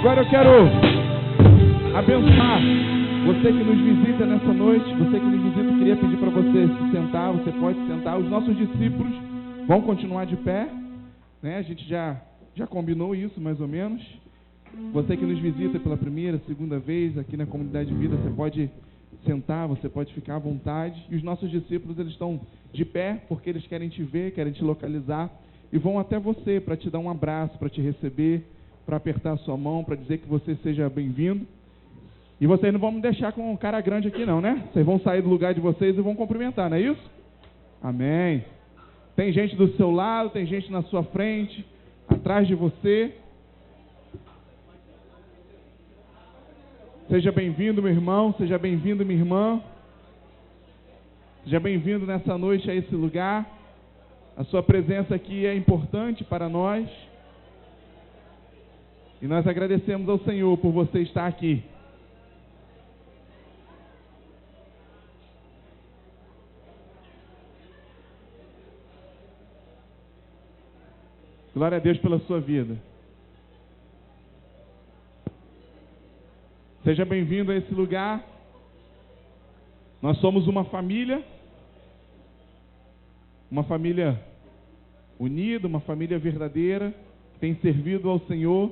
Agora eu quero abençoar você que nos visita nessa noite. Você que nos visita, eu queria pedir para você se sentar. Você pode se sentar. Os nossos discípulos vão continuar de pé, né? A gente já combinou isso, mais ou menos. Você que nos visita pela primeira, segunda vez aqui na Comunidade de Vida, você pode sentar, você pode ficar à vontade. E os nossos discípulos, eles estão de pé porque eles querem te ver, querem te localizar e vão até você para te dar um abraço, para te receber, para apertar a sua mão, para dizer que você seja bem-vindo. E vocês não vão me deixar com um cara grande aqui não, né? Vocês vão sair do lugar de vocês e vão cumprimentar, não é isso? Amém. Tem gente do seu lado, tem gente na sua frente, atrás de você. Seja bem-vindo, meu irmão, seja bem-vindo, minha irmã. Seja bem-vindo nessa noite a esse lugar. A sua presença aqui é importante para nós. E nós agradecemos ao Senhor por você estar aqui. Glória a Deus pela sua vida. Seja bem-vindo a esse lugar. Nós somos uma família unida, uma família verdadeira, que tem servido ao Senhor,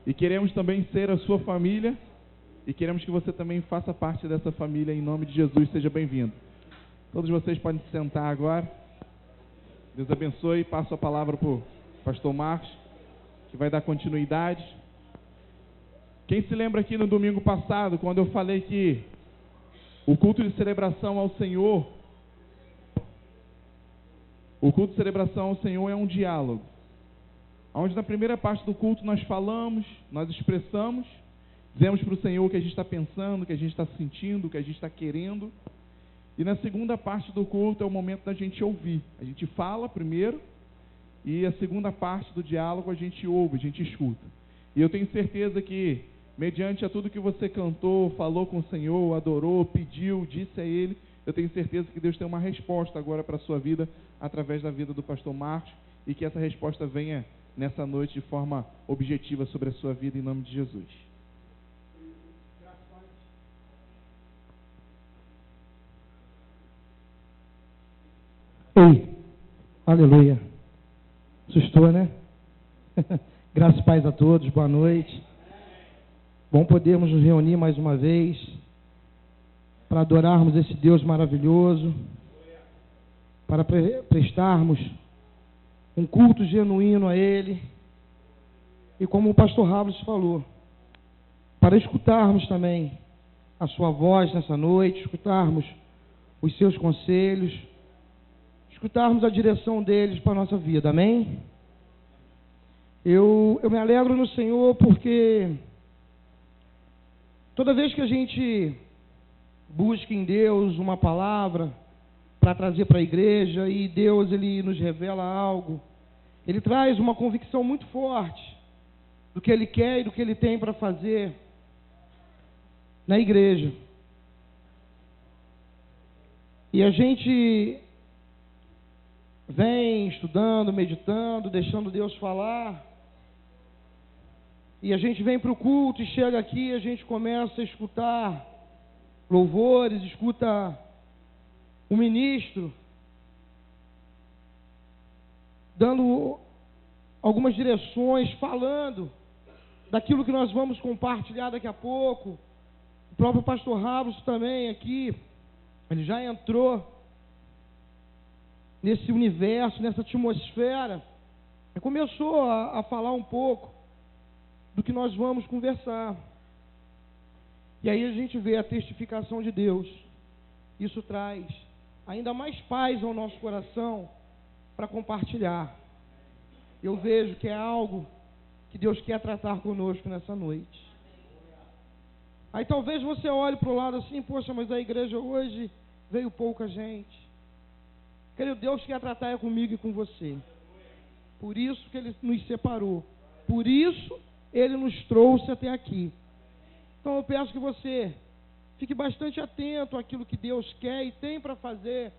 e queremos também ser a sua família, e queremos que você também faça parte dessa família, em nome de Jesus. Seja bem-vindo. Todos vocês podem se sentar agora. Deus abençoe. Passo a palavra para o pastor Marcos, que vai dar continuidade. Quem se lembra aqui no domingo passado, quando eu falei que o culto de celebração ao Senhor, é um diálogo, onde na primeira parte do culto nós falamos, nós expressamos, dizemos para o Senhor o que a gente está pensando, o que a gente está sentindo, o que a gente está querendo. E na segunda parte do culto é o momento da gente ouvir. A gente fala primeiro, e a segunda parte do diálogo a gente ouve, a gente escuta. E eu tenho certeza que, mediante a tudo que você cantou, falou com o Senhor, adorou, pediu, disse a Ele, eu tenho certeza que Deus tem uma resposta agora para a sua vida, através da vida do pastor Marcos, e que essa resposta venha nessa noite de forma objetiva sobre a sua vida, em nome de Jesus. Ei, aleluia. Assustou, né? Graças e paz a todos, boa noite. Bom podermos nos reunir mais uma vez para adorarmos esse Deus maravilhoso, para prestarmos um culto genuíno a Ele, e como o pastor Rables falou, para escutarmos também a sua voz nessa noite, escutarmos os seus conselhos, escutarmos a direção deles para a nossa vida, amém? Eu me alegro no Senhor porque toda vez que a gente busca em Deus uma palavra para trazer para a igreja, e Deus Ele nos revela algo, Ele traz uma convicção muito forte do que Ele quer e do que Ele tem para fazer na igreja. E a gente vem estudando, meditando, deixando Deus falar, e a gente vem para o culto e chega aqui e a gente começa a escutar louvores, escuta o ministro dando algumas direções, falando daquilo que nós vamos compartilhar daqui a pouco. O próprio pastor Rables também aqui, ele já entrou nesse universo, nessa atmosfera, e começou a falar um pouco do que nós vamos conversar. E aí a gente vê a testificação de Deus. Isso traz ainda mais paz ao nosso coração para compartilhar. Eu vejo que é algo que Deus quer tratar conosco nessa noite. Aí talvez você olhe para o lado assim, poxa, mas a igreja hoje veio pouca gente. Querido, Deus quer tratar comigo e com você. Por isso que Ele nos separou. Por isso Ele nos trouxe até aqui. Então eu peço que você fique bastante atento àquilo que Deus quer e tem para fazer.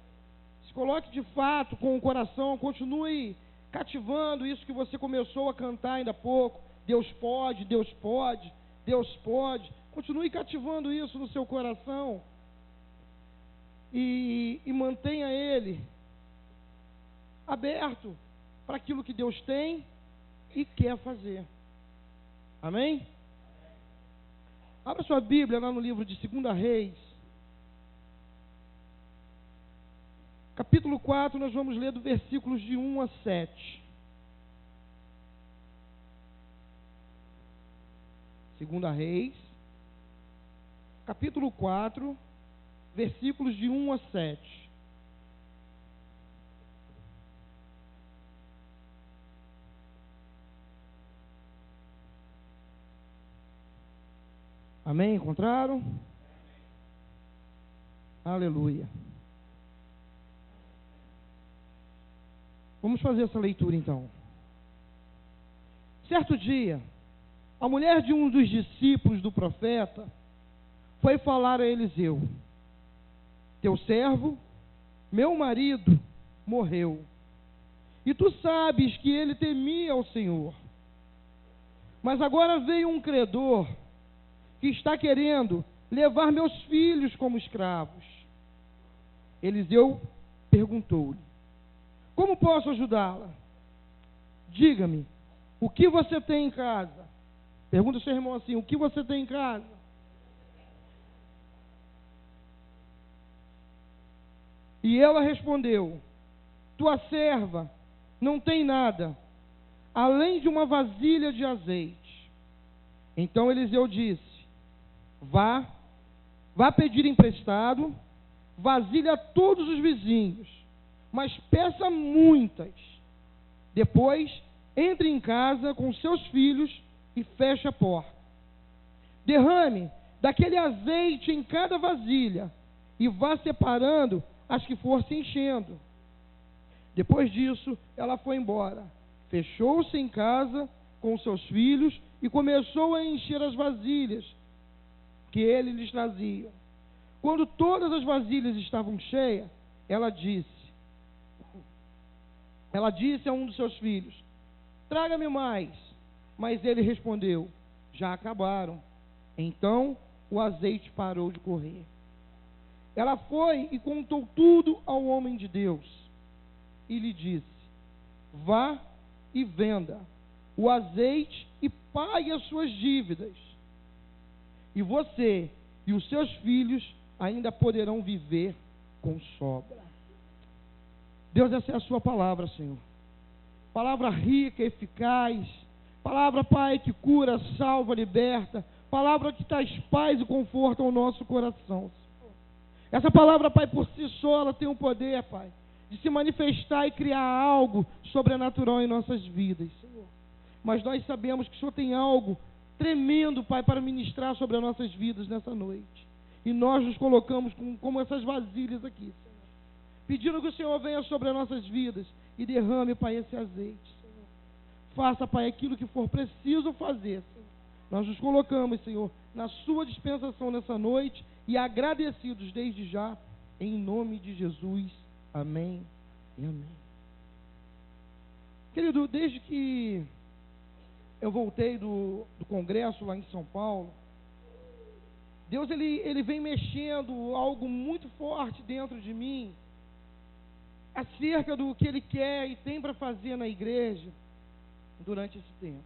Se coloque de fato com o coração, continue cativando isso que você começou a cantar ainda há pouco. Deus pode, Deus pode, Deus pode. Continue cativando isso no seu coração e mantenha ele aberto para aquilo que Deus tem e quer fazer. Amém? Abra sua Bíblia lá no livro de 2 Reis, capítulo 4, nós vamos ler do versículos de 1 a 7. 2 Reis, capítulo 4, versículos de 1 a 7. Amém? Encontraram? Aleluia. Vamos fazer essa leitura então. Certo dia, a mulher de um dos discípulos do profeta foi falar a Eliseu: teu servo, meu marido, morreu. E tu sabes que ele temia ao Senhor. Mas agora veio um credor que está querendo levar meus filhos como escravos. Eliseu perguntou-lhe: como posso ajudá-la? Diga-me, o que você tem em casa? Pergunta ao seu irmão assim: o que você tem em casa? E ela respondeu: tua serva não tem nada, além de uma vasilha de azeite. Então Eliseu disse: vá pedir emprestado vasilha a todos os vizinhos, mas peça muitas. Depois, entre em casa com seus filhos e feche a porta. Derrame daquele azeite em cada vasilha e vá separando as que for se enchendo. Depois disso, ela foi embora, fechou-se em casa com seus filhos e começou a encher as vasilhas que ele lhes trazia. Quando todas as vasilhas estavam cheias, ela disse a um dos seus filhos: traga-me mais. Mas ele respondeu: já acabaram. Então o azeite parou de correr. Ela foi e contou tudo ao homem de Deus e lhe disse: vá e venda o azeite e pague as suas dívidas, e você e os seus filhos ainda poderão viver com sobra. Deus, essa é a sua palavra, Senhor. Palavra rica, eficaz. Palavra, Pai, que cura, salva, liberta. Palavra que traz paz e conforto ao nosso coração. Essa palavra, Pai, por si só, ela tem o poder, Pai, de se manifestar e criar algo sobrenatural em nossas vidas, Senhor. Mas nós sabemos que o Senhor tem algo tremendo, Pai, para ministrar sobre as nossas vidas nessa noite. E nós nos colocamos como essas vasilhas aqui, Senhor, pedindo que o Senhor venha sobre as nossas vidas e derrame, Pai, esse azeite, Senhor. Faça, Pai, aquilo que for preciso fazer, Senhor. Nós nos colocamos, Senhor, na sua dispensação nessa noite e agradecidos desde já, em nome de Jesus. Amém e amém. Querido, desde que eu voltei do congresso lá em São Paulo, Deus ele vem mexendo algo muito forte dentro de mim acerca do que Ele quer e tem para fazer na igreja durante esse tempo.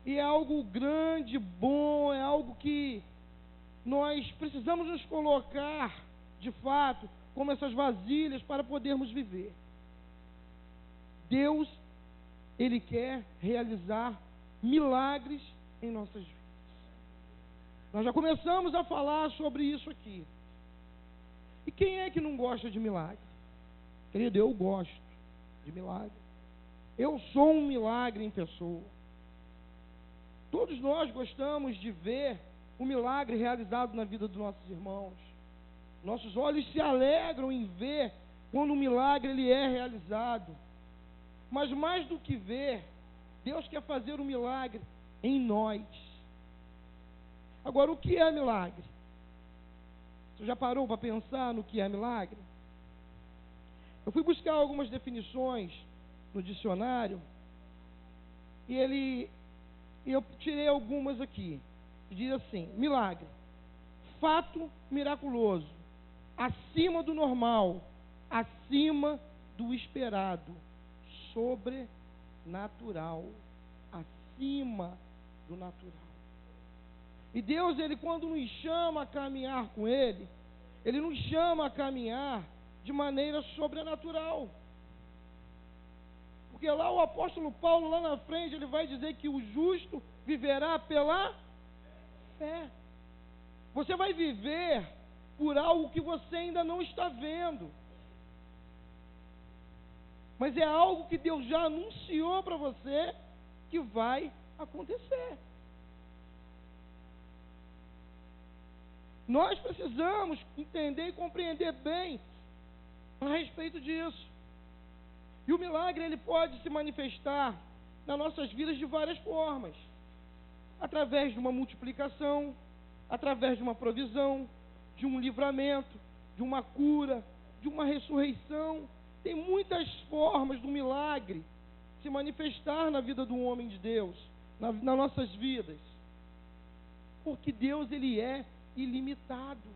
E é algo grande, bom, é algo que nós precisamos nos colocar, de fato, como essas vasilhas para podermos viver. Deus, Ele quer realizar milagres em nossas vidas. Nós já começamos a falar sobre isso aqui. E quem é que não gosta de milagre? Querido, eu gosto de milagre. Eu sou um milagre em pessoa. Todos nós gostamos de ver o milagre realizado na vida dos nossos irmãos. Nossos olhos se alegram em ver quando um milagre ele é realizado. Mas mais do que ver, Deus quer fazer um milagre em nós. Agora, o que é milagre? Você já parou para pensar no que é milagre? Eu fui buscar algumas definições no dicionário E eu tirei algumas aqui. Diz assim: milagre, fato miraculoso, acima do normal, acima do esperado, sobrenatural, acima do natural. E Deus, Ele quando nos chama a caminhar com Ele, Ele nos chama a caminhar de maneira sobrenatural. Porque lá o apóstolo Paulo, lá na frente, ele vai dizer que o justo viverá pela fé. Você vai viver por algo que você ainda não está vendo. Mas é algo que Deus já anunciou para você que vai acontecer. Nós precisamos entender e compreender bem a respeito disso. E o milagre, ele pode se manifestar nas nossas vidas de várias formas. Através de uma multiplicação, através de uma provisão, de um livramento, de uma cura, de uma ressurreição. Tem muitas formas do milagre se manifestar na vida do homem de Deus, nas nossas vidas. Porque Deus, Ele é ilimitado.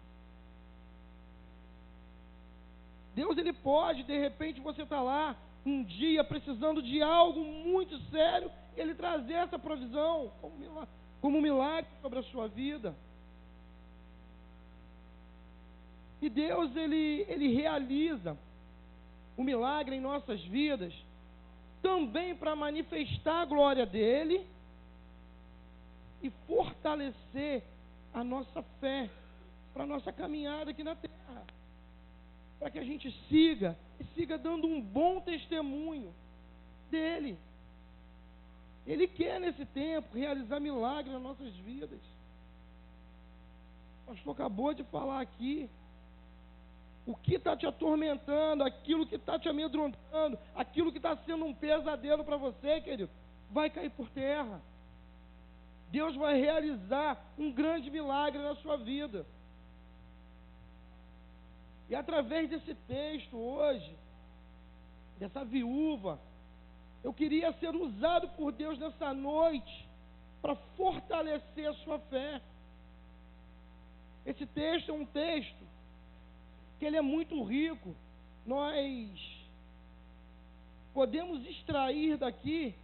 Deus, Ele pode, de repente você está lá, um dia precisando de algo muito sério, Ele trazer essa provisão como um milagre sobre a sua vida. E Deus, Ele realiza o milagre em nossas vidas também para manifestar a glória dEle e fortalecer a nossa fé para a nossa caminhada aqui na terra, para que a gente siga dando um bom testemunho dEle. Ele quer nesse tempo realizar milagres nas nossas vidas. O pastor acabou de falar aqui. O que está te atormentando, aquilo que está te amedrontando, aquilo que está sendo um pesadelo para você, querido, vai cair por terra. Deus vai realizar um grande milagre na sua vida. E através desse texto hoje, dessa viúva, eu queria ser usado por Deus nessa noite para fortalecer a sua fé. Esse texto é um texto que ele é muito rico. Nós podemos extrair daqui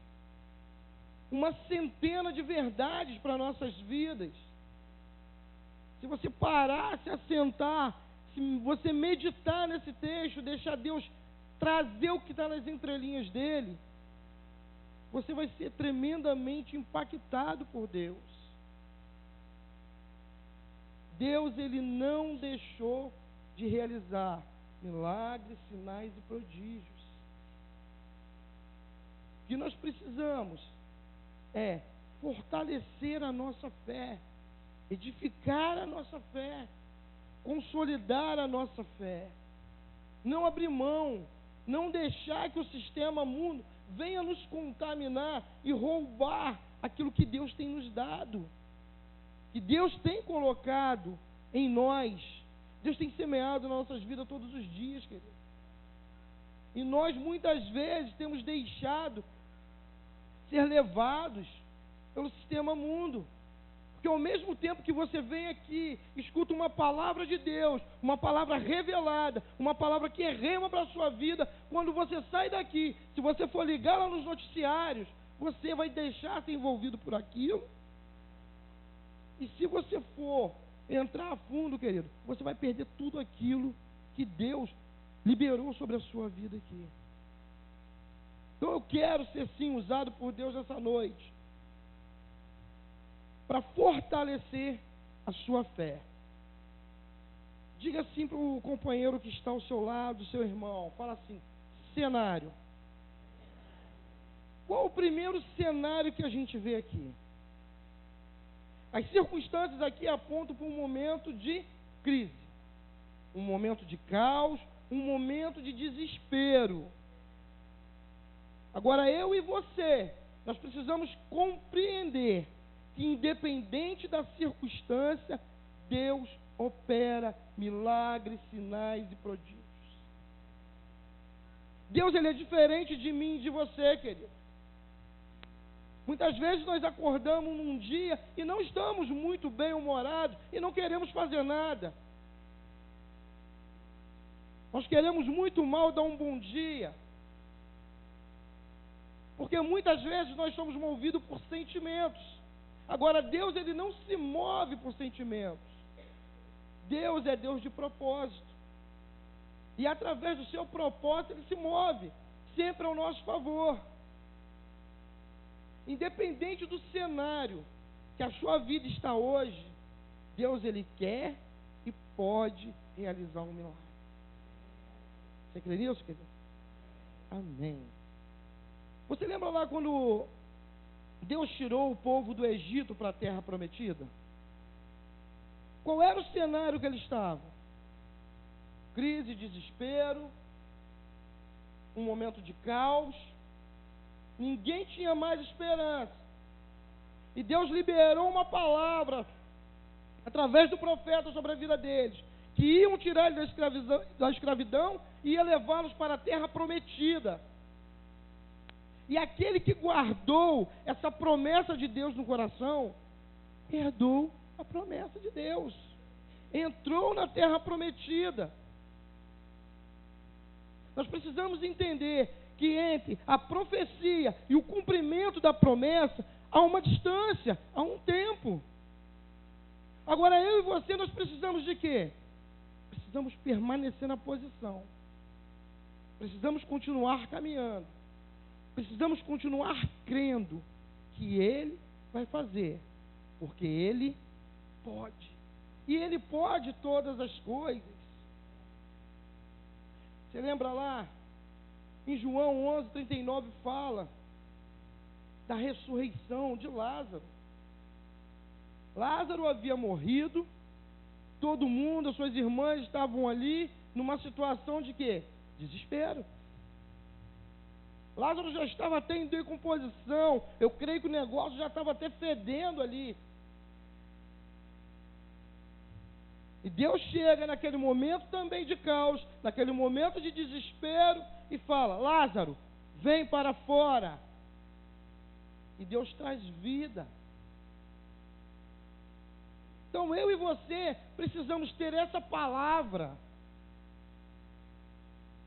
uma centena de verdades para nossas vidas. Se você parar, se assentar, se você meditar nesse texto, deixar Deus trazer o que está nas entrelinhas dele, você vai ser tremendamente impactado por Deus. Deus, Ele não deixou de realizar milagres, sinais e prodígios. O que nós precisamos é fortalecer a nossa fé, edificar a nossa fé, consolidar a nossa fé, não abrir mão, não deixar que o sistema mundo venha nos contaminar e roubar aquilo que Deus tem nos dado, que Deus tem colocado em nós. Deus tem semeado nas nossas vidas todos os dias, querido. E nós muitas vezes temos deixado ser levados pelo sistema mundo. Porque ao mesmo tempo que você vem aqui, escuta uma palavra de Deus, uma palavra revelada, uma palavra que é rema para a sua vida, quando você sai daqui, se você for ligar lá nos noticiários, você vai deixar ser envolvido por aquilo. E se você for entrar a fundo, querido, você vai perder tudo aquilo que Deus liberou sobre a sua vida aqui. Então eu quero ser sim usado por Deus essa noite para fortalecer a sua fé. Diga assim para o companheiro que está ao seu lado, seu irmão, fala assim: cenário. Qual o primeiro cenário que a gente vê aqui? As circunstâncias aqui apontam para um momento de crise, um momento de caos, um momento de desespero. Agora eu e você, nós precisamos compreender que independente da circunstância, Deus opera milagres, sinais e prodígios. Deus, Ele é diferente de mim e de você, querido. Muitas vezes nós acordamos num dia e não estamos muito bem-humorados e não queremos fazer nada. Nós queremos muito mal dar um bom dia. Porque muitas vezes nós somos movidos por sentimentos. Agora, Deus, ele não se move por sentimentos. Deus é Deus de propósito. E através do seu propósito, ele se move, sempre ao nosso favor. Independente do cenário que a sua vida está hoje, Deus, ele quer e pode realizar um milagre. Você crê nisso, querido? Amém. Você lembra lá quando Deus tirou o povo do Egito para a terra prometida? Qual era o cenário que eles estavam? Crise, desespero, um momento de caos. Ninguém tinha mais esperança. E Deus liberou uma palavra através do profeta sobre a vida deles, que iam tirar eles da escravidão e ia levá-los para a terra prometida. E aquele que guardou essa promessa de Deus no coração, herdou a promessa de Deus. Entrou na terra prometida. Nós precisamos entender que entre a profecia e o cumprimento da promessa há uma distância, há um tempo. Agora eu e você, nós precisamos de quê? Precisamos permanecer na posição. Precisamos continuar caminhando. Precisamos continuar crendo que Ele vai fazer, porque Ele pode. E Ele pode todas as coisas. Você lembra lá, em João 11:39 fala da ressurreição de Lázaro. Lázaro havia morrido, todo mundo, as suas irmãs estavam ali numa situação de quê? Desespero. Lázaro já estava até em decomposição. Eu creio que o negócio já estava até fedendo ali. E Deus chega naquele momento também de caos, naquele momento de desespero, e fala: Lázaro, vem para fora. E Deus traz vida. Então eu e você precisamos ter essa palavra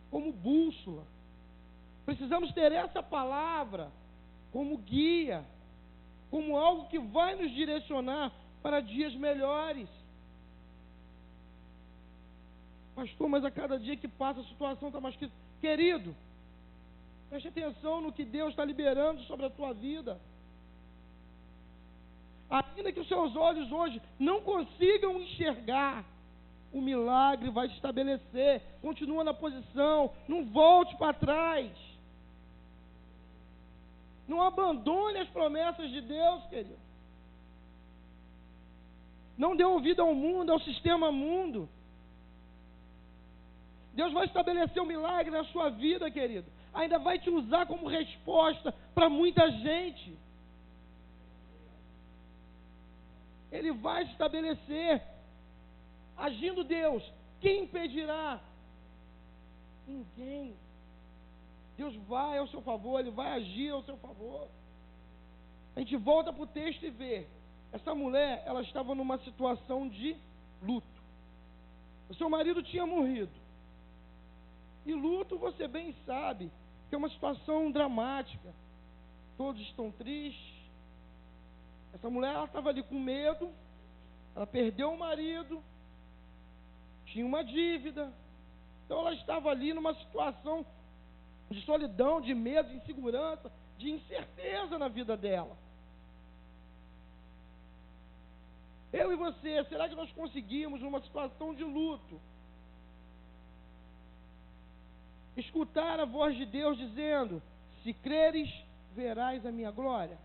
como bússola. Precisamos ter essa palavra como guia, como algo que vai nos direcionar para dias melhores. Pastor, mas a cada dia que passa a situação está mais difícil. Querido, preste atenção no que Deus está liberando sobre a tua vida. Ainda que os seus olhos hoje não consigam enxergar, o milagre vai se estabelecer. Continua na posição, não volte para trás. Não abandone as promessas de Deus, querido. Não dê ouvido ao mundo, ao sistema mundo. Deus vai estabelecer um milagre na sua vida, querido. Ainda vai te usar como resposta para muita gente. Ele vai se estabelecer. Agindo Deus, quem impedirá? Ninguém. Deus vai ao seu favor, Ele vai agir ao seu favor. A gente volta para o texto e vê. Essa mulher, ela estava numa situação de luto. O seu marido tinha morrido. E luto, você bem sabe, que é uma situação dramática. Todos estão tristes. Essa mulher, ela estava ali com medo. Ela perdeu o marido. Tinha uma dívida. Então ela estava ali numa situação de solidão, de medo, de insegurança, de incerteza na vida dela. Eu e você, será que nós conseguimos, numa situação de luto, escutar a voz de Deus dizendo: se creres, verás a minha glória?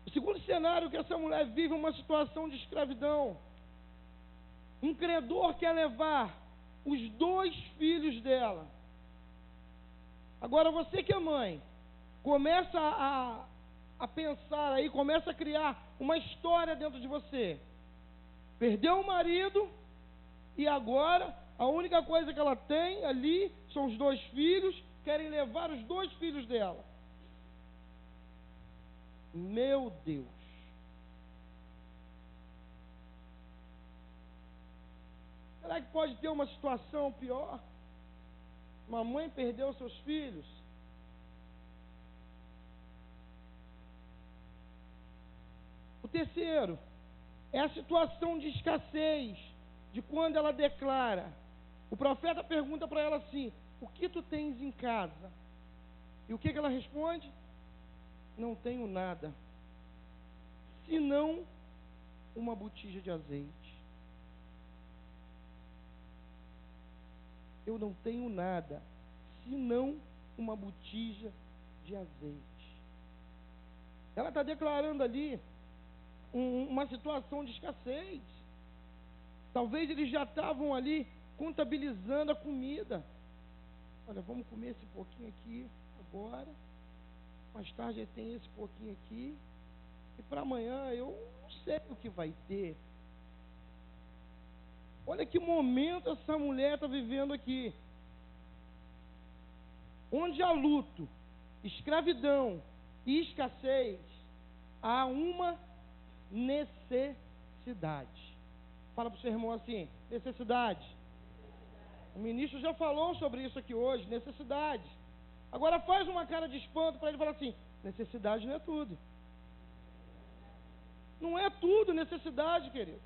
O segundo cenário que essa mulher vive é uma situação de escravidão. Um credor quer levar os 2 filhos dela. Agora você que é mãe, começa a pensar aí, começa a criar uma história dentro de você. Perdeu o marido e agora A única coisa que ela tem ali são os 2 filhos, querem levar os 2 filhos dela. Meu Deus. Será que pode ter uma situação pior? Uma mãe perdeu seus filhos? O terceiro é a situação de escassez, de quando ela declara. O profeta pergunta para ela assim: o que tu tens em casa? E o que ela responde? Não tenho nada, senão uma botija de azeite. Eu não tenho nada, senão uma botija de azeite. Ela está declarando ali uma situação de escassez. Talvez eles já estavam ali contabilizando a comida. Olha, vamos comer esse pouquinho aqui agora. Mais tarde tem esse pouquinho aqui. E para amanhã eu não sei o que vai ter. Olha que momento essa mulher está vivendo aqui. Onde há luto, escravidão e escassez, há uma necessidade. Fala para o seu irmão assim: necessidade. O ministro já falou sobre isso aqui hoje, necessidade. Agora faz uma cara de espanto para ele falar assim: necessidade não é tudo. Não é tudo necessidade, querido.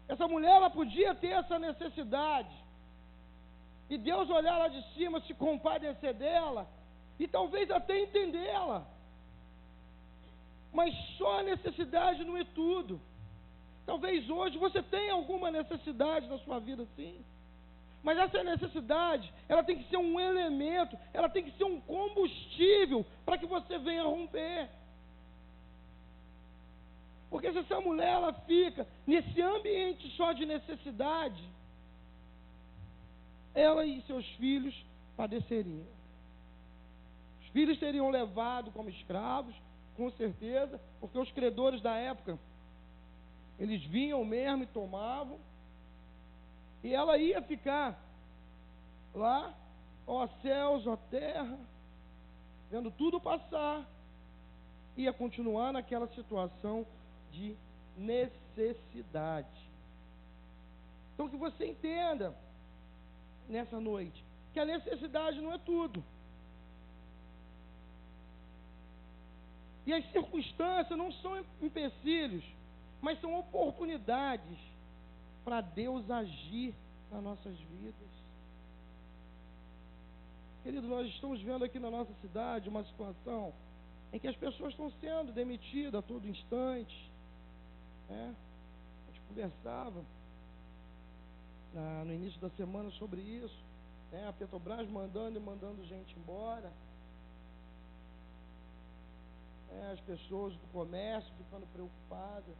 Essa mulher, ela podia ter essa necessidade. E Deus olhar lá de cima, se compadecer dela, e talvez até entendê-la. Mas só a necessidade não é tudo. Talvez hoje você tenha alguma necessidade na sua vida, sim. Mas essa necessidade, ela tem que ser um elemento, ela tem que ser um combustível para que você venha romper. Porque se essa mulher ela fica nesse ambiente só de necessidade, ela e seus filhos padeceriam. Os filhos seriam levados como escravos, com certeza, porque os credores da época, eles vinham mesmo e tomavam, e ela ia ficar lá, ó céus, ó terra, vendo tudo passar, ia continuar naquela situação de necessidade. Então que você entenda nessa noite que a necessidade não é tudo. E as circunstâncias não são empecilhos, mas são oportunidades para Deus agir nas nossas vidas. Querido, nós estamos vendo aqui na nossa cidade uma situação em que as pessoas estão sendo demitidas a todo instante. A gente conversava no início da semana sobre isso, a Petrobras mandando gente embora, as pessoas do comércio ficando preocupadas.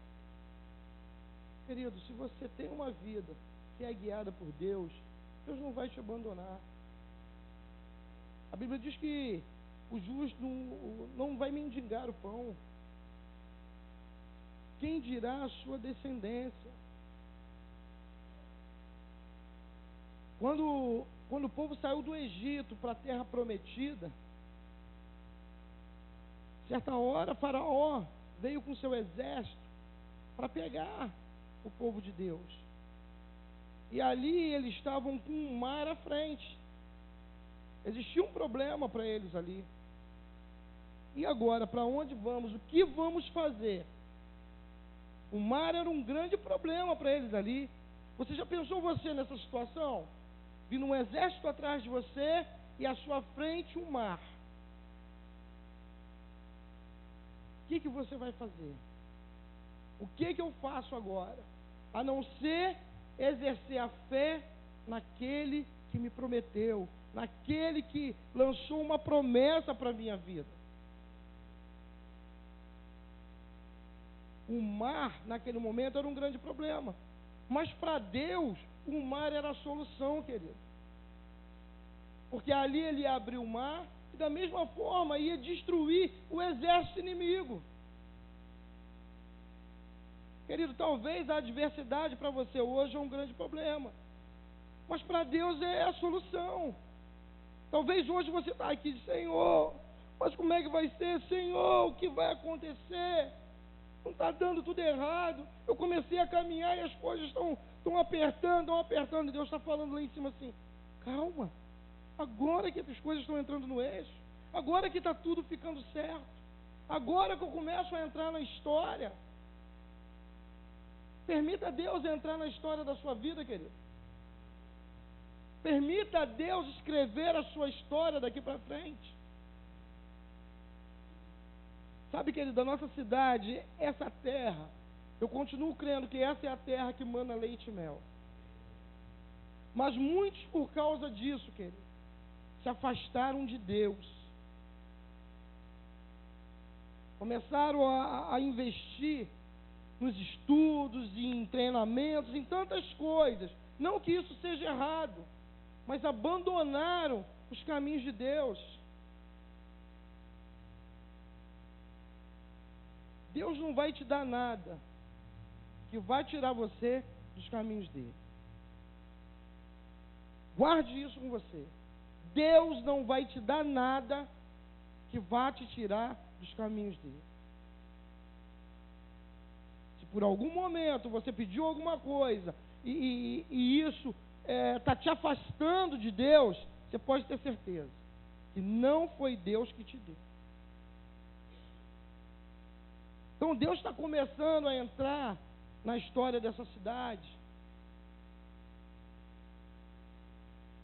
Querido, se você tem uma vida que é guiada por Deus, Deus não vai te abandonar. A Bíblia diz que o justo não vai mendigar o pão. Quem dirá a sua descendência? Quando o povo saiu do Egito para a terra prometida, certa hora Faraó veio com seu exército para pegar o povo de Deus. E ali eles estavam com um mar à frente. Existia um problema para eles ali. E agora, para onde vamos? O que vamos fazer? O mar era um grande problema para eles ali. Você já pensou você nessa situação? Vindo um exército atrás de você e à sua frente um mar. O que você vai fazer? O que eu faço agora? A não ser exercer a fé naquele que me prometeu, naquele que lançou uma promessa para a minha vida. O mar, naquele momento, era um grande problema. Mas para Deus, o mar era a solução, querido. Porque ali ele ia abrir o mar e da mesma forma ia destruir o exército inimigo. Querido, talvez a adversidade para você hoje é um grande problema, mas para Deus é a solução. Talvez hoje você está aqui, Senhor, mas como é que vai ser, Senhor? O que vai acontecer? Não está dando tudo errado. Eu comecei a caminhar e as coisas estão apertando. Deus está falando lá em cima assim, calma, agora que as coisas estão entrando no eixo, agora que está tudo ficando certo, agora que eu começo a entrar na história. Permita Deus entrar na história da sua vida, querido. Permita a Deus escrever a sua história daqui para frente. Sabe, querido, da nossa cidade, essa terra, eu continuo crendo que essa é a terra que mana leite e mel. Mas muitos, por causa disso, querido, se afastaram de Deus. Começaram a investir nos estudos, em treinamentos, em tantas coisas. Não que isso seja errado, mas abandonaram os caminhos de Deus. Deus não vai te dar nada que vai tirar você dos caminhos dele. Guarde isso com você. Deus não vai te dar nada que vá te tirar dos caminhos dele. Se por algum momento você pediu alguma coisa e isso está te afastando de Deus, você pode ter certeza que não foi Deus que te deu. Então Deus está começando a entrar na história dessa cidade.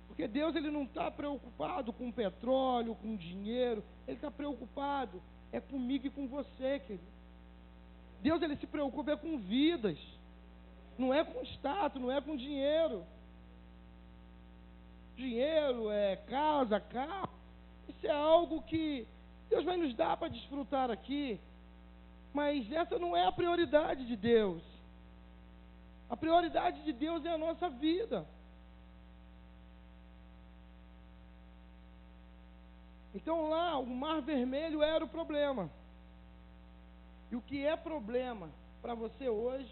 Porque Deus, ele não está preocupado com petróleo, com dinheiro. Ele está preocupado comigo e com você, querido. Deus, ele se preocupa com vidas. Não é com status, não é com dinheiro. Dinheiro, casa, carro. Isso é algo que Deus vai nos dar para desfrutar aqui. Mas essa não é a prioridade de Deus. A prioridade de Deus é a nossa vida. Então lá, o Mar Vermelho era o problema. E o que é problema para você hoje,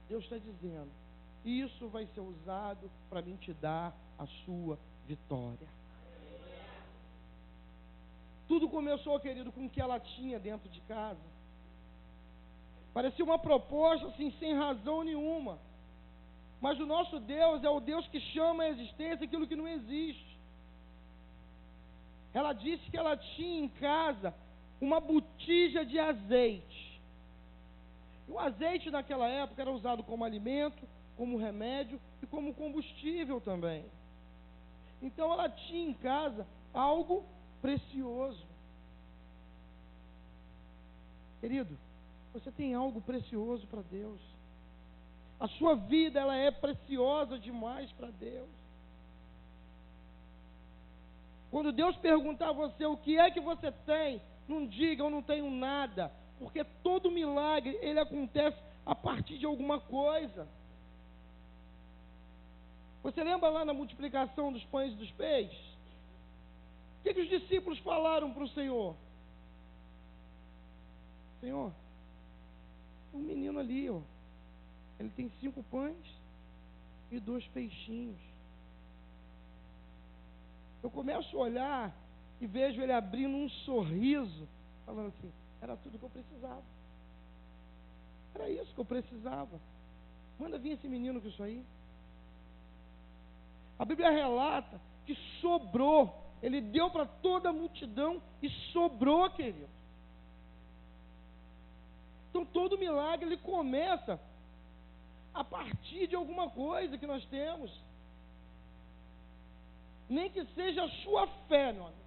Deus está dizendo, isso vai ser usado para mim te dar a sua vitória. Tudo começou, querido, com o que ela tinha dentro de casa. Parecia uma proposta assim, sem razão nenhuma. Mas o nosso Deus é o Deus que chama à existência aquilo que não existe. Ela disse que ela tinha em casa uma botija de azeite. E o azeite naquela época era usado como alimento, como remédio e como combustível também. Então ela tinha em casa algo precioso. Querido, você tem algo precioso para Deus. A sua vida, ela é preciosa demais para Deus. Quando Deus perguntar a você o que é que você tem, não diga eu não tenho nada, porque todo milagre, ele acontece a partir de alguma coisa. Você lembra lá na multiplicação dos pães e dos peixes? O que os discípulos falaram para o Senhor? Senhor, um menino ali, ó, ele tem 5 pães e 2 peixinhos. Eu começo a olhar e vejo ele abrindo um sorriso, falando assim, era tudo que eu precisava. Era isso que eu precisava. Manda vir esse menino com isso aí. A Bíblia relata que sobrou. Ele deu para toda a multidão e sobrou, querido. Então todo milagre ele começa a partir de alguma coisa que nós temos. Nem que seja a sua fé, meu amigo.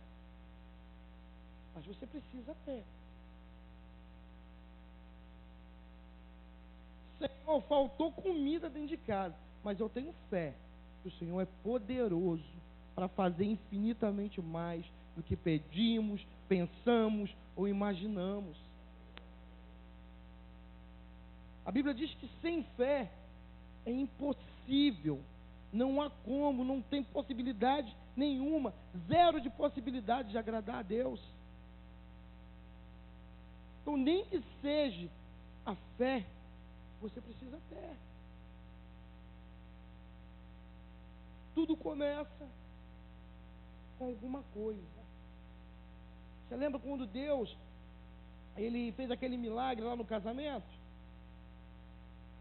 Mas você precisa ter. Senhor, faltou comida dentro de casa, mas eu tenho fé que o Senhor é poderoso para fazer infinitamente mais do que pedimos, pensamos ou imaginamos. A Bíblia diz que sem fé é impossível. Não há como, não tem possibilidade nenhuma, zero de possibilidade de agradar a Deus. Então, nem que seja a fé você precisa ter. Tudo começa com alguma coisa. Você lembra quando Deus, Ele fez aquele milagre lá no casamento?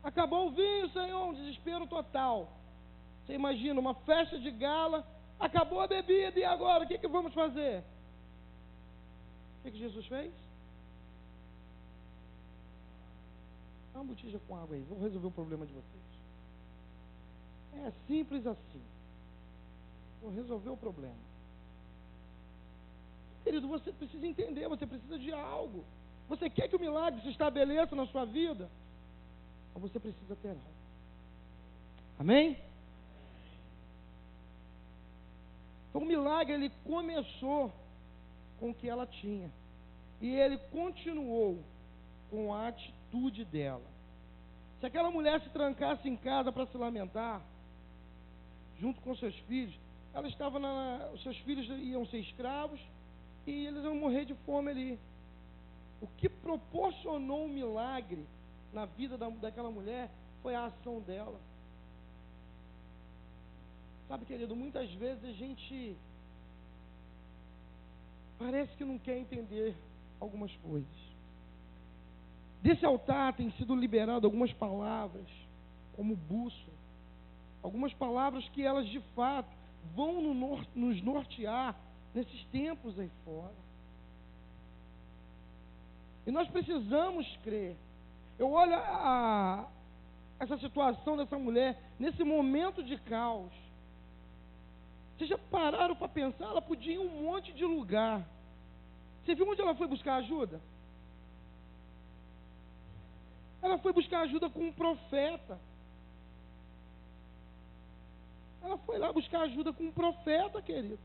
Acabou o vinho, Senhor, um desespero total. Você imagina, uma festa de gala, acabou a bebida, e agora, o que vamos fazer? O que Jesus fez? Dá uma botija com água aí, vou resolver o problema de vocês. É simples assim. Vou resolver o problema. Querido, você precisa entender, você precisa de algo. Você quer que o milagre se estabeleça na sua vida? Ou você precisa ter algo. Amém? Então o milagre, ele começou com o que ela tinha. E ele continuou com a atitude dela. Se aquela mulher se trancasse em casa para se lamentar, junto com seus filhos, ela estava os seus filhos iam ser escravos e eles iam morrer de fome ali. O que proporcionou um milagre na vida daquela mulher foi a ação dela. Sabe, querido, muitas vezes a gente parece que não quer entender algumas coisas. Desse altar tem sido liberado algumas palavras, como bússola. Algumas palavras que elas de fato vão nos nortear nesses tempos aí fora. E nós precisamos crer. Eu olho essa situação dessa mulher, nesse momento de caos. Vocês já pararam para pensar? Ela podia ir em um monte de lugar. Você viu onde ela foi buscar ajuda? Ela foi buscar ajuda com um profeta. Ela foi lá buscar ajuda com um profeta, querido.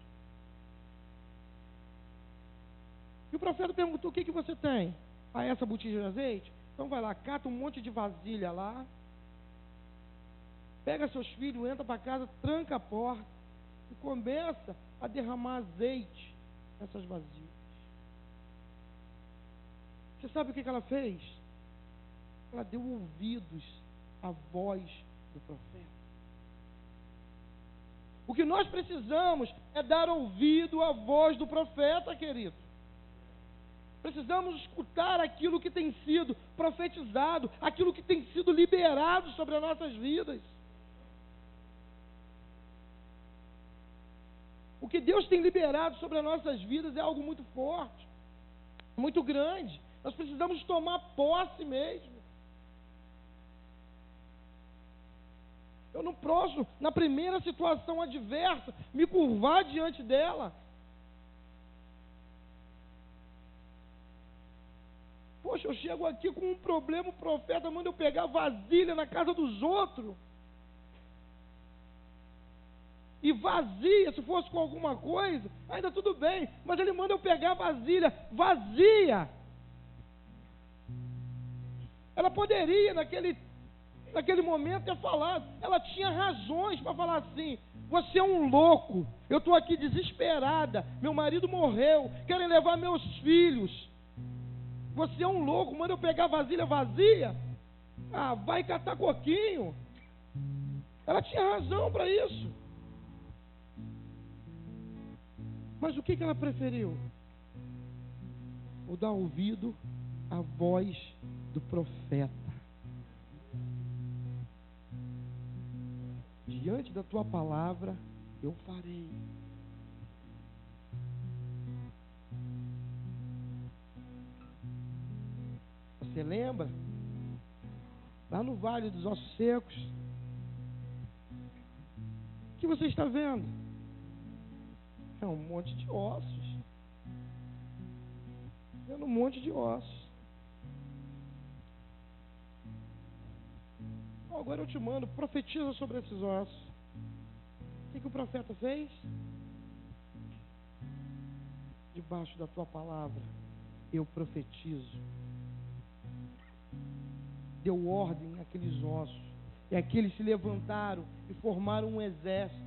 E o profeta perguntou: o que você tem? Ah, essa botija de azeite? Então vai lá, cata um monte de vasilha lá. Pega seus filhos, entra para casa, tranca a porta e começa a derramar azeite nessas vasilhas. Você sabe o que ela fez? Ela deu ouvidos à voz do profeta. O que nós precisamos é dar ouvido à voz do profeta, querido. Precisamos escutar aquilo que tem sido profetizado, aquilo que tem sido liberado sobre as nossas vidas. O que Deus tem liberado sobre as nossas vidas é algo muito forte, muito grande. Nós precisamos tomar posse mesmo. Eu não posso, na primeira situação adversa, me curvar diante dela. Poxa, eu chego aqui com um problema, o profeta manda eu pegar vasilha na casa dos outros. E vazia, se fosse com alguma coisa, ainda tudo bem. Mas ele manda eu pegar vasilha vazia. Ela poderia, naquele momento, ter falado. Ela tinha razões para falar assim: você é um louco, eu estou aqui desesperada, meu marido morreu, querem levar meus filhos. Você é um louco, manda eu pegar vasilha vazia? Ah, vai catar coquinho. Ela tinha razão para isso. Mas o que ela preferiu? O dar ouvido à voz do profeta. Diante da tua palavra, eu farei. Você lembra? Lá no Vale dos Ossos Secos, o que você está vendo? É um monte de ossos. Vendo um monte de ossos. Agora eu te mando, profetiza sobre esses ossos. O que o profeta fez? Debaixo da tua palavra, eu profetizo. Deu ordem àqueles ossos. E aqueles se levantaram e formaram um exército.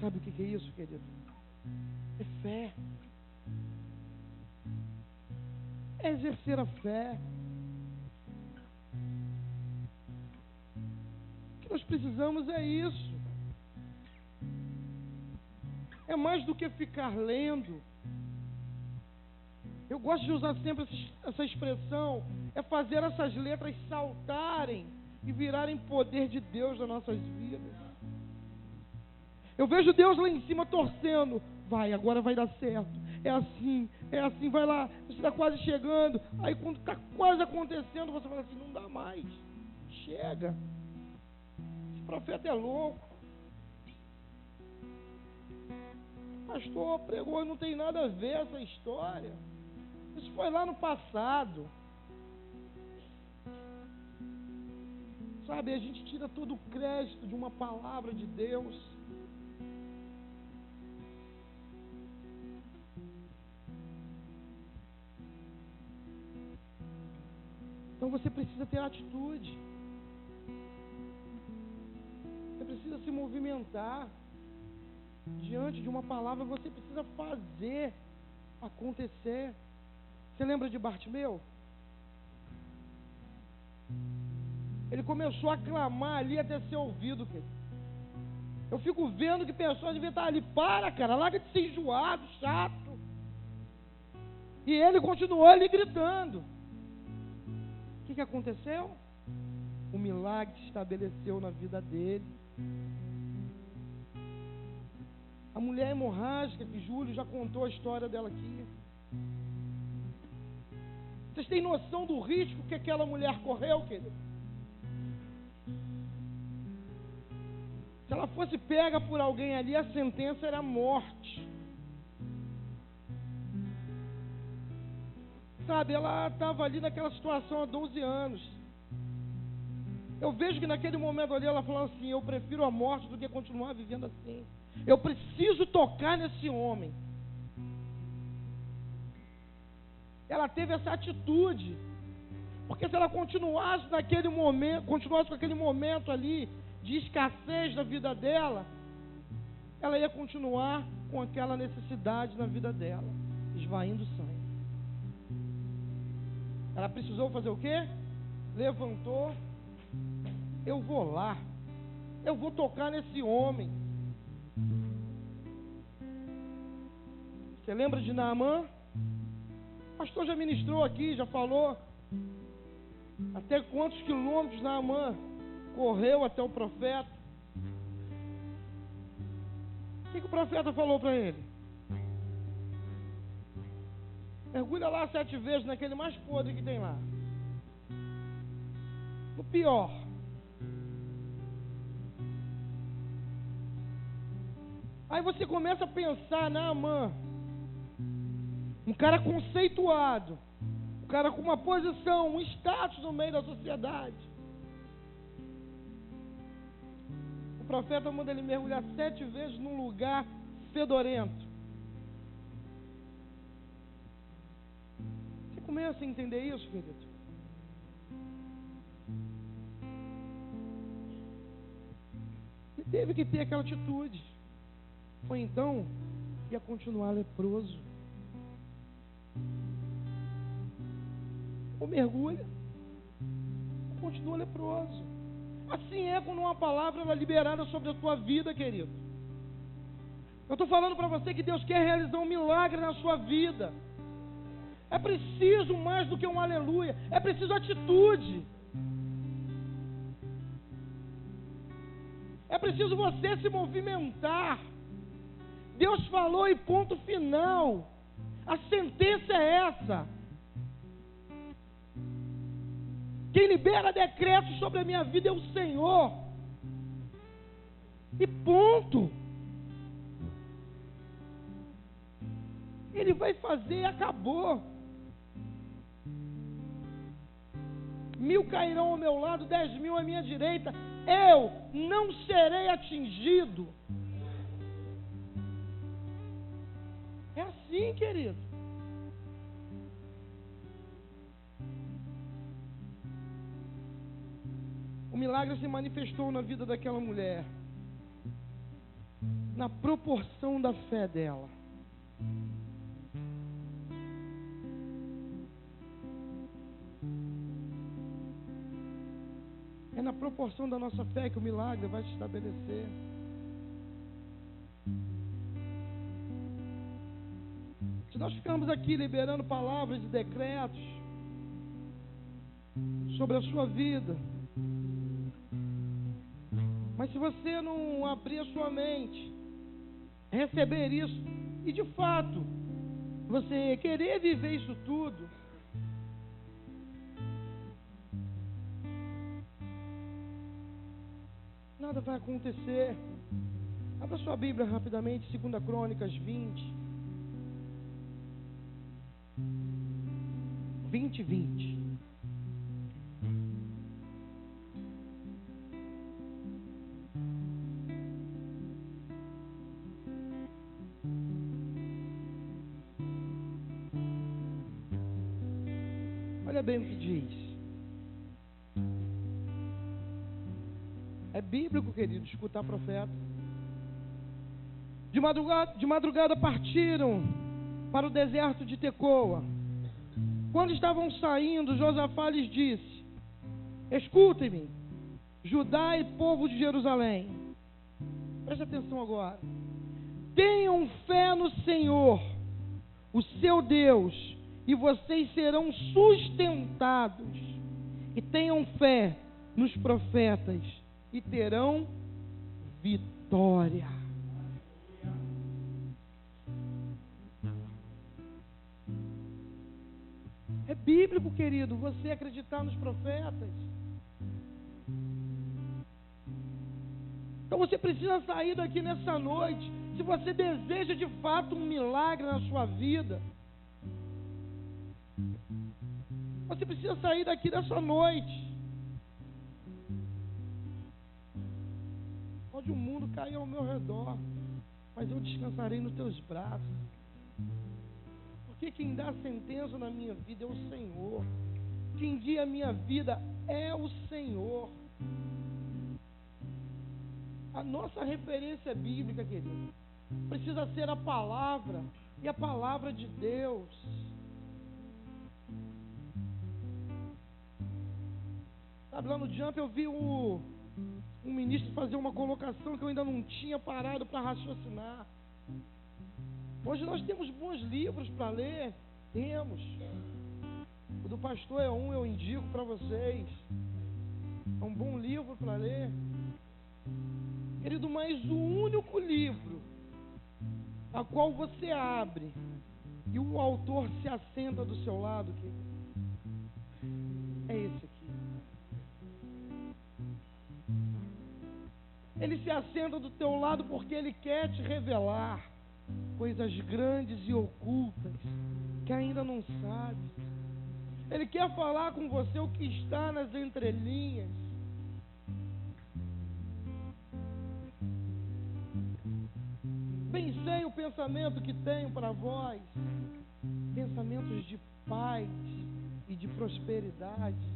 Sabe o que é isso, querido? É fé. É exercer a fé. que nós precisamos é isso. É mais do que ficar lendo. Eu gosto de usar sempre essa expressão, é fazer essas letras saltarem e virarem poder de Deus nas nossas vidas. Eu vejo Deus lá em cima torcendo, vai, agora vai dar certo, é assim, vai lá, você está quase chegando, aí quando está quase acontecendo, você fala assim, não dá mais, chega, esse profeta é louco, pastor pregou, não tem nada a ver essa história. Isso foi lá no passado. Sabe, a gente tira todo o crédito de uma palavra de Deus. Então você precisa ter atitude. Você precisa se movimentar. Diante de uma palavra, você precisa fazer acontecer. Você lembra de Bartimeu? Ele começou a clamar ali até ser ouvido, querido. Eu fico vendo que pessoas deviam estar ali, cara, larga de ser enjoado, chato. E ele continuou ali gritando. O que aconteceu? O milagre se estabeleceu na vida dele. A mulher hemorrágica, que Júlio já contou a história dela aqui. Vocês têm noção do risco que aquela mulher correu, querido? Se ela fosse pega por alguém ali, a sentença era morte. Sabe, ela estava ali naquela situação há 12 anos. Eu vejo que naquele momento ali ela falou assim, eu prefiro a morte do que continuar vivendo assim. Eu preciso tocar nesse homem. Ela teve essa atitude, porque se ela continuasse com aquele momento ali de escassez na vida dela, ela ia continuar com aquela necessidade na vida dela, esvaindo sangue. Ela precisou fazer o quê? Levantou, eu vou lá, eu vou tocar nesse homem. Você lembra de Naamã? O pastor já ministrou aqui, já falou até quantos quilômetros Naamã correu até o profeta. O que o profeta falou para ele? Mergulha lá 7 vezes naquele mais podre que tem lá. No pior. Aí você começa a pensar, Naamã, um cara conceituado, um cara com uma posição, um status no meio da sociedade. O profeta manda ele mergulhar 7 vezes num lugar fedorento. Você começa a entender isso, querido? Ele teve que ter aquela atitude. Foi então que ia continuar leproso. Ou mergulha, ou continua leproso. Assim é quando uma palavra ela é liberada sobre a tua vida, querido. Eu estou falando para você que Deus quer realizar um milagre na sua vida. É preciso mais do que um aleluia, é preciso atitude. É preciso você se movimentar. Deus falou e ponto final. A sentença é essa. Quem libera decretos sobre a minha vida é o Senhor. E ponto. Ele vai fazer e acabou. 1000 cairão ao meu lado, 10.000 à minha direita. Eu não serei atingido. É assim, querido. O milagre se manifestou na vida daquela mulher, na proporção da fé dela. É na proporção da nossa fé que o milagre vai se estabelecer. Se nós ficarmos aqui liberando palavras e decretos sobre a sua vida, mas se você não abrir a sua mente, receber isso, e de fato, você querer viver isso tudo, nada vai acontecer. Abra sua Bíblia rapidamente, 2 Crônicas 20. 20. Olha bem o que diz. É bíblico, querido, escutar profeta. De madrugada partiram para o deserto de Tecoa. Quando estavam saindo, Josafá lhes disse: escutem-me, Judá e povo de Jerusalém. Preste atenção agora. Tenham fé no Senhor, o seu Deus, e vocês serão sustentados. E tenham fé nos profetas, e terão vitória. É bíblico, querido, você acreditar nos profetas. Então você precisa sair daqui nessa noite. Se você deseja de fato um milagre na sua vida, você precisa sair daqui nessa noite. Pode o mundo cair ao meu redor, mas eu descansarei nos teus braços. Porque quem dá sentença na minha vida é o Senhor. Quem guia a minha vida é o Senhor. A nossa referência bíblica, querido, precisa ser a palavra, e a palavra de Deus. Sabe, lá no Jump eu vi um ministro fazer uma colocação que eu ainda não tinha parado para raciocinar. Hoje nós temos bons livros para ler. Temos. O do pastor é eu indico para vocês. É um bom livro para ler. Querido, mas o único livro a qual você abre e o autor se assenta do seu lado, querido, é esse aqui. Ele se assenta do teu lado porque ele quer te revelar coisas grandes e ocultas que ainda não sabe. Ele quer falar com você o que está nas entrelinhas. Bem sei o pensamento que tenho para vós, pensamentos de paz e de prosperidade.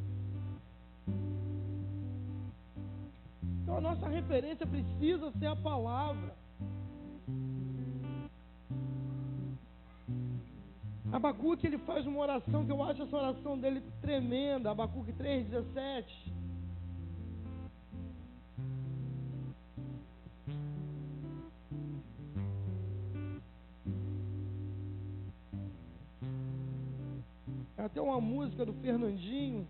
Então a nossa referência precisa ser a palavra. Abacuque, ele faz uma oração que eu acho essa oração dele tremenda. Abacuque 3,17. É até uma música do Fernandinho.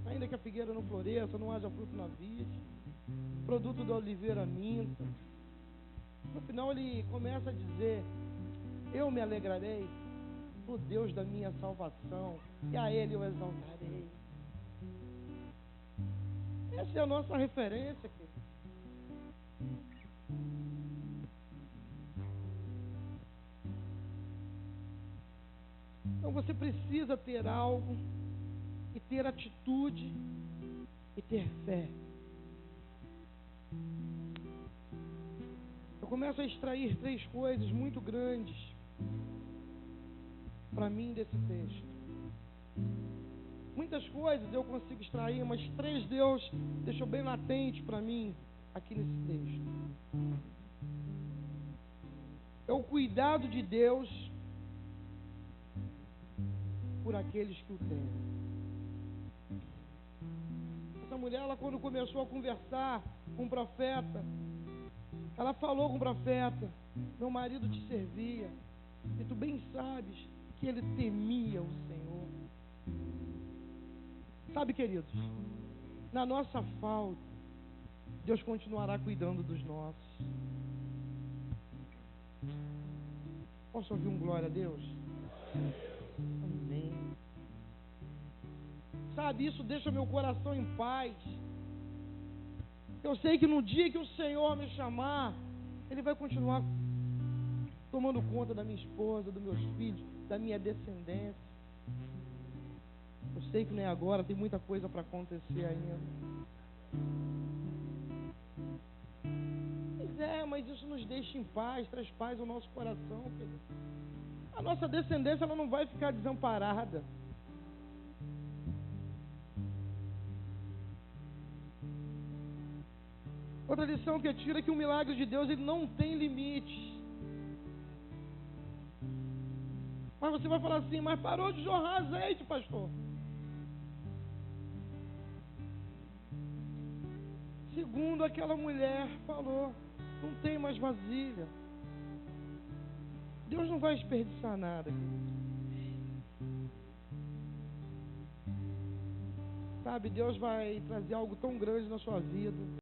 Ainda que a figueira não floresça, não haja fruto na vide, produto da oliveira minta. No final ele começa a dizer: eu me alegrarei no Deus da minha salvação, e a Ele eu exaltarei. Essa é a nossa referência, querido. Então você precisa ter algo, e ter atitude, e ter fé. Eu começo a extrair 3 coisas muito grandes para mim desse texto. Muitas coisas eu consigo extrair, mas 3 Deus deixou bem latente para mim aqui nesse texto. É o cuidado de Deus por aqueles que o temem. Essa mulher, ela quando começou a conversar com o profeta, ela falou com o profeta: meu marido te servia, e tu bem sabes que ele temia o Senhor. Sabe, queridos, na nossa falta, Deus continuará cuidando dos nossos. Posso ouvir um glória a Deus? Amém. Sabe, isso deixa meu coração em paz. Eu sei que no dia que o Senhor me chamar, Ele vai continuar tomando conta da minha esposa, dos meus filhos, da minha descendência. Eu sei que não é agora, tem muita coisa para acontecer ainda. Pois é, mas isso nos deixa em paz, traz paz ao nosso coração, querido. A nossa descendência, ela não vai ficar desamparada. Outra lição que eu tiro é que o milagre de Deus, ele não tem limites. Mas você vai falar assim: mas parou de jorrar azeite, pastor. Segundo aquela mulher falou, não tem mais vasilha. Deus não vai desperdiçar nada. Sabe, Deus vai trazer algo tão grande na sua vida.